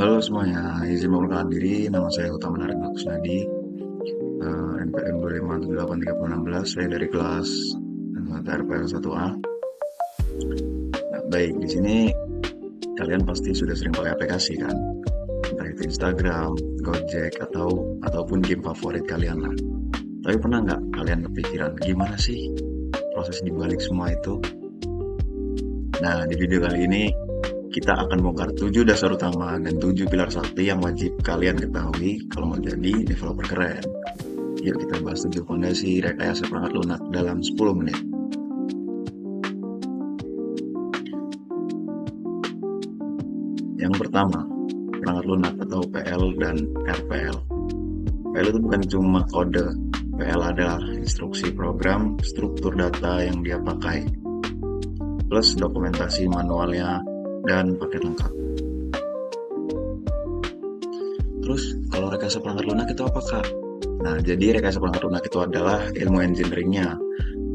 Halo semuanya, izin memperkenalkan diri, nama saya Utama Narik Kusnadi, NPM 25783016, saya dari kelas TRPL 1A. Nah, baik, di sini kalian pasti sudah sering pakai aplikasi kan, entah itu Instagram, Gojek, ataupun game favorit kalian lah. Tapi pernah nggak kalian kepikiran gimana sih proses dibalik semua itu? Nah, di video kali ini kita akan bongkar 7 dasar utama dan 7 pilar sakti yang wajib kalian ketahui kalau mau jadi developer keren. Yuk kita bahas 7 fondasi rekayasa perangkat lunak dalam 10 menit. Yang pertama, perangkat lunak atau PL dan RPL. PL itu bukan cuma kode. PL adalah instruksi program, struktur data yang dia pakai, plus dokumentasi manualnya dan paket lengkap. Terus kalau rekayasa perangkat lunak itu apa kak? Nah, jadi rekayasa perangkat lunak itu adalah ilmu engineeringnya.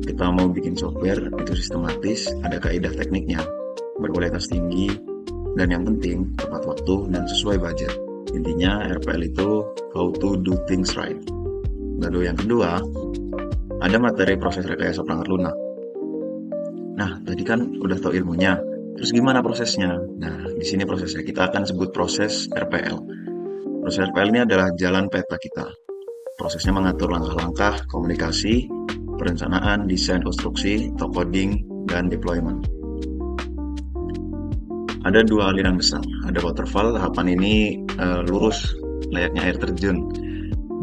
Kita mau bikin software itu sistematis, ada kaidah tekniknya, berkualitas tinggi, dan yang penting tepat waktu dan sesuai budget. Intinya RPL itu how to do things right. Lalu yang kedua, ada materi proses rekayasa perangkat lunak. Nah, tadi kan udah tahu ilmunya. Terus gimana prosesnya? Nah, di sini prosesnya kita akan sebut proses RPL. Proses RPL ini adalah jalan peta kita. Prosesnya mengatur langkah-langkah komunikasi, perencanaan, desain konstruksi, coding, dan deployment. Ada dua aliran besar. Ada waterfall, tahapan ini lurus, layaknya air terjun.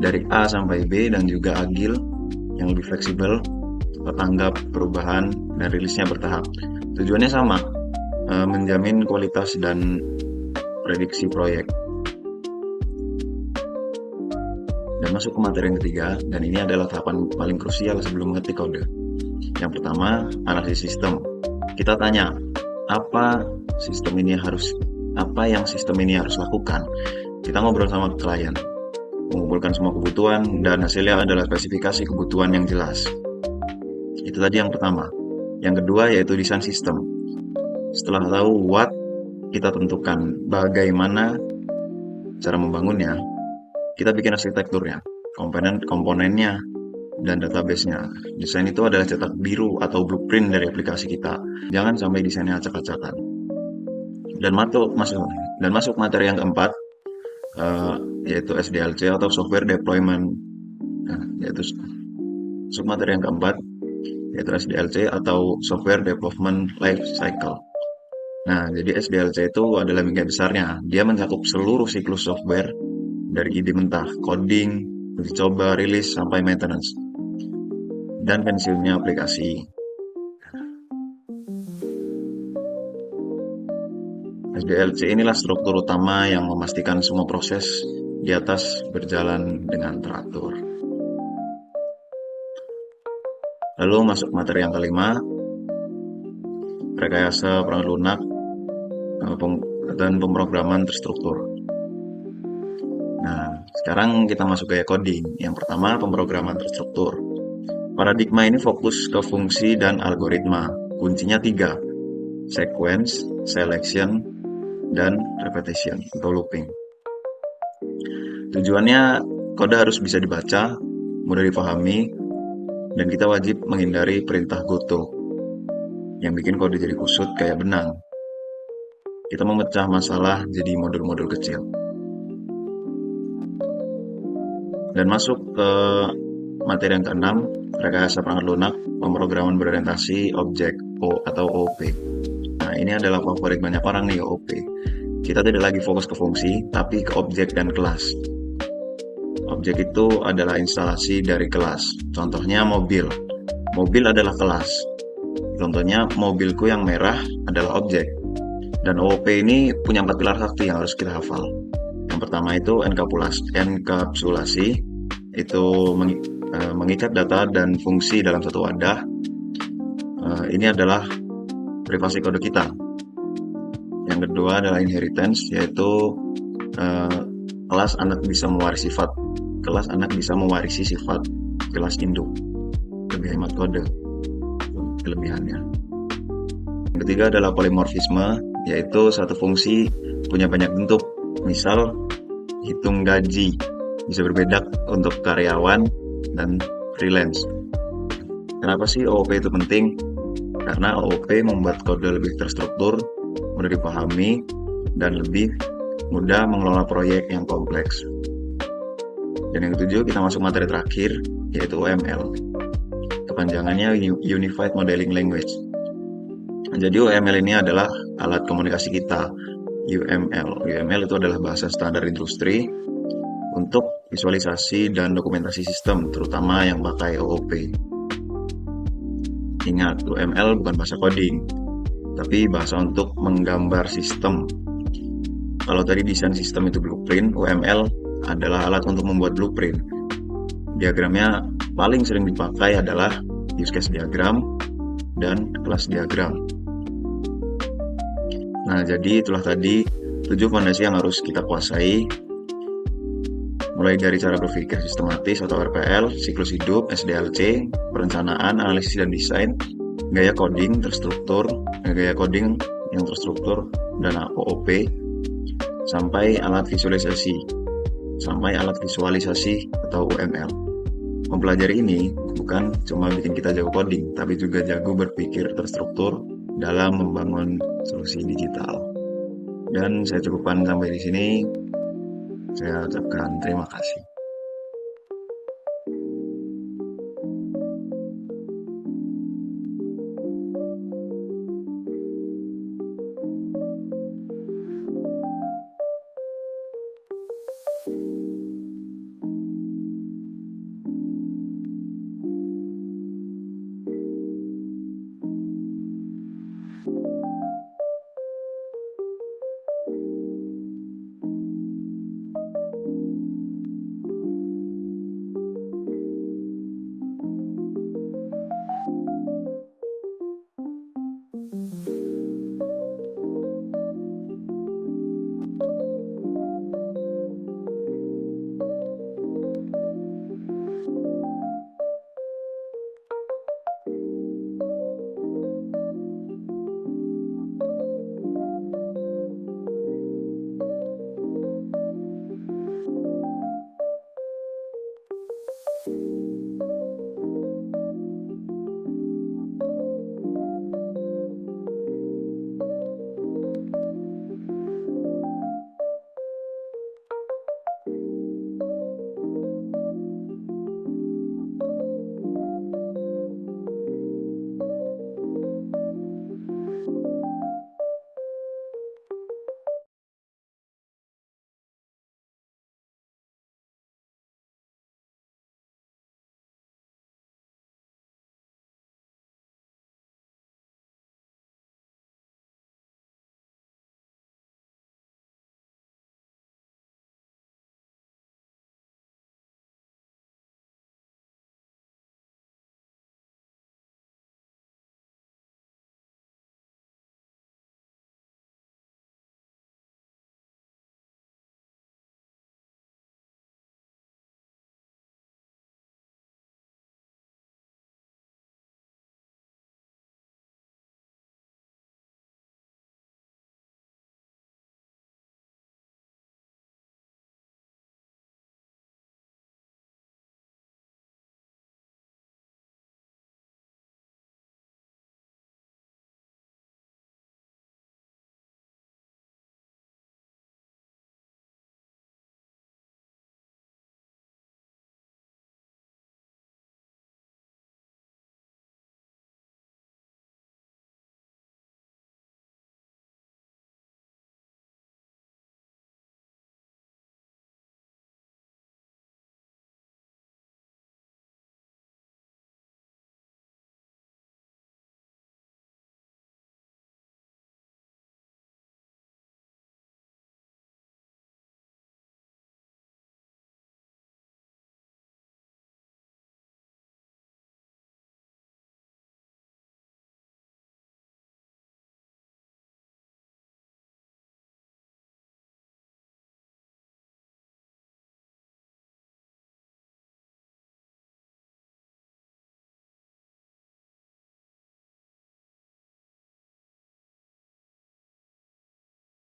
Dari A sampai B dan juga agile, yang lebih fleksibel, cepat tanggap perubahan, dan rilisnya bertahap. Tujuannya sama, menjamin kualitas dan prediksi proyek. Dan masuk ke materi yang ketiga, dan ini adalah tahapan paling krusial sebelum mengetik kode. Yang pertama, analisis sistem. Kita tanya, apa yang sistem ini harus lakukan? Kita ngobrol sama klien, mengumpulkan semua kebutuhan, dan hasilnya adalah spesifikasi kebutuhan yang jelas. Itu tadi yang pertama. Yang kedua yaitu desain sistem. Setelah tahu what, kita tentukan bagaimana cara membangunnya. Kita bikin arsitekturnya, komponennya, dan database-nya. Desain itu adalah cetak biru atau blueprint dari aplikasi kita. Jangan sampai desainnya acak-acakan. Dan masuk materi yang keempat, yaitu SDLC atau Software Deployment. Masuk materi yang keempat, yaitu SDLC atau Software Development Life Cycle. Nah, jadi SDLC itu adalah minggat besarnya. Dia mencakup seluruh siklus software dari ide mentah, coding, uji coba, rilis, sampai maintenance. Dan pensiunnya aplikasi. SDLC inilah struktur utama yang memastikan semua proses di atas berjalan dengan teratur. Lalu masuk materi yang kelima, rekayasa perangkat lunak dan pemrograman terstruktur. Nah, sekarang kita masuk ke coding. Yang pertama, pemrograman terstruktur. Paradigma ini fokus ke fungsi dan algoritma. Kuncinya 3, sequence, selection, dan repetition atau looping. Tujuannya, kode harus bisa dibaca, mudah dipahami, dan kita wajib menghindari perintah goto yang bikin kode jadi kusut kayak benang. Kita memecah masalah jadi modul-modul kecil. Dan masuk ke materi yang keenam, rekayasa perangkat lunak, pemrograman berorientasi objek atau OOP. Nah, ini adalah favorit banyak orang nih, OOP. Kita tidak lagi fokus ke fungsi, tapi ke objek dan kelas. Objek itu adalah instalasi dari kelas. Contohnya mobil. Mobil adalah kelas. Contohnya mobilku yang merah adalah objek. Dan OOP ini punya 4 pilar sakti yang harus kita hafal. Yang pertama itu enkapsulasi, itu mengikat data dan fungsi dalam satu wadah. Ini adalah privasi kode kita. Yang kedua adalah inheritance, yaitu kelas anak bisa mewarisi sifat. Kelas anak bisa mewarisi sifat kelas induk. Lebih hemat kode kelebihannya. Yang ketiga adalah polimorfisme, yaitu satu fungsi punya banyak bentuk Misal, hitung gaji bisa berbeda untuk karyawan dan freelance. Kenapa sih OOP itu penting? Karena OOP membuat kode lebih terstruktur, mudah dipahami, dan lebih mudah mengelola proyek yang kompleks. Dan yang ketujuh, kita masuk materi terakhir, yaitu UML. Kepanjangannya Unified Modeling Language. Jadi UML ini adalah alat komunikasi kita. UML itu adalah bahasa standar industri untuk visualisasi dan dokumentasi sistem, terutama yang pakai OOP. Ingat, UML bukan bahasa coding, tapi bahasa untuk menggambar sistem. Kalau tadi desain sistem itu blueprint, UML adalah alat untuk membuat blueprint. Diagramnya paling sering dipakai adalah use case diagram dan kelas diagram. Nah, jadi itulah tadi 7 fondasi yang harus kita kuasai, mulai dari cara berpikir sistematis atau RPL, siklus hidup, SDLC, perencanaan, analisis dan desain, gaya coding yang terstruktur, dan OOP, sampai alat visualisasi atau UML. Mempelajari ini bukan cuma bikin kita jago coding, tapi juga jago berpikir terstruktur dalam membangun solusi digital. Dan saya cukupkan sampai di sini. Saya ucapkan terima kasih.